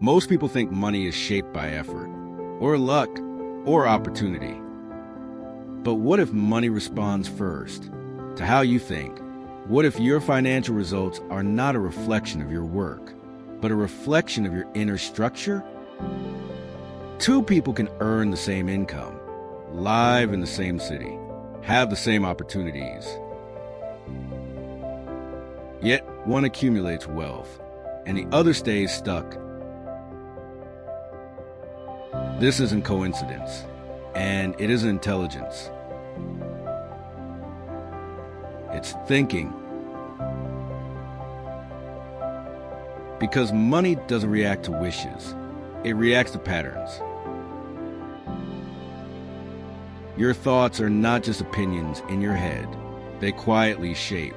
Most people think money is shaped by effort, or luck, or opportunity. But what if money responds first to how you think? What if your financial results are not a reflection of your work, but a reflection of your inner structure? Two people can earn the same income, live in the same city, have the same opportunities. Yet one accumulates wealth, and the other stays stuck. This isn't coincidence, and it isn't intelligence. It's thinking. Because money doesn't react to wishes, it reacts to patterns. Your thoughts are not just opinions in your head, they quietly shape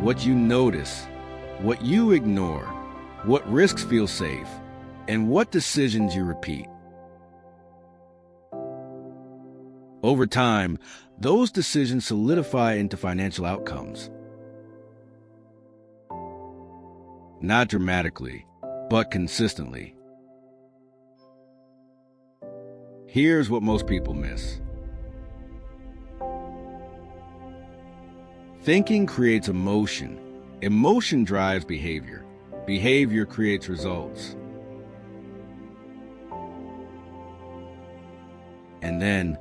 what you notice, what you ignore, what risks feel safe, and what decisions you repeat. Over time, those decisions solidify into financial outcomes. Not dramatically, but consistently. Here's what most people miss. Thinking creates emotion. Emotion drives behavior. Behavior creates results. And then,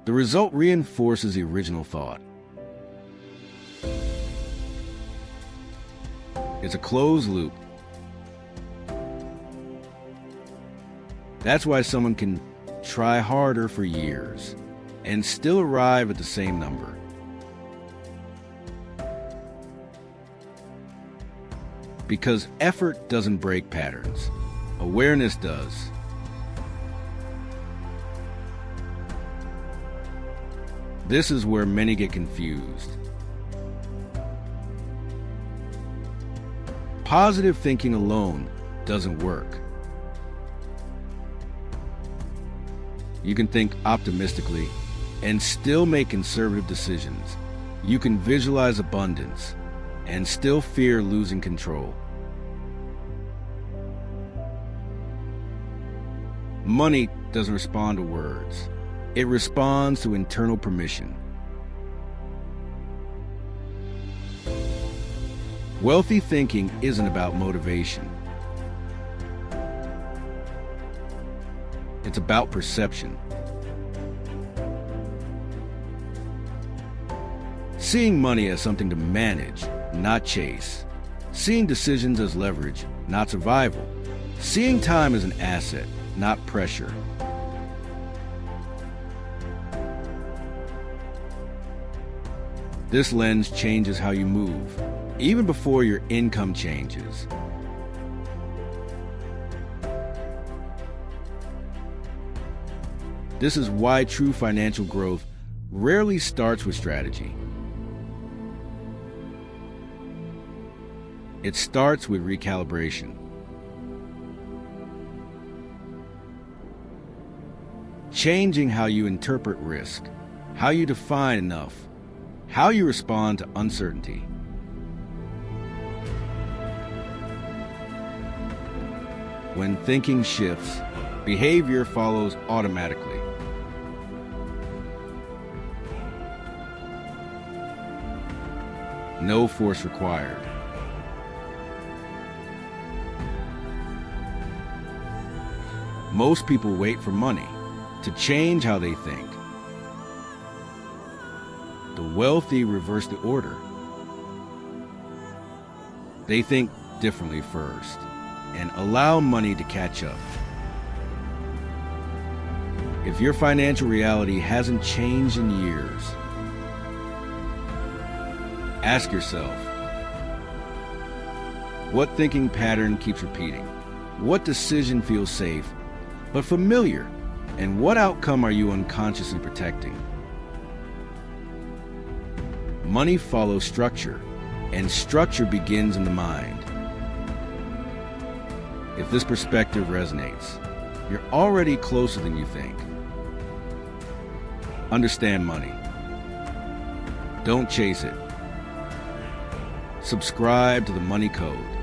the result reinforces the original thought. It's a closed loop. That's why someone can try harder for years and still arrive at the same number. Because effort doesn't break patterns. Awareness does. This is where many get confused. Positive thinking alone doesn't work. You can think optimistically and still make conservative decisions. You can visualize abundance and still fear losing control. Money doesn't respond to words. It responds to internal permission. Wealthy thinking isn't about motivation. It's about perception. Seeing money as something to manage, not chase. Seeing decisions as leverage, not survival. Seeing time as an asset, not pressure. This lens changes how you move, even before your income changes. This is why true financial growth rarely starts with strategy. It starts with recalibration. Changing how you interpret risk, how you define enough, how you respond to uncertainty. When thinking shifts, behavior follows automatically. No force required. Most people wait for money to change how they think. The wealthy reverse the order. They think differently first and allow money to catch up. If your financial reality hasn't changed in years, ask yourself, what thinking pattern keeps repeating? What decision feels safe but familiar? And what outcome are you unconsciously protecting? Money follows structure, and structure begins in the mind. If this perspective resonates, you're already closer than you think. Understand money. Don't chase it. Subscribe to the Money Code.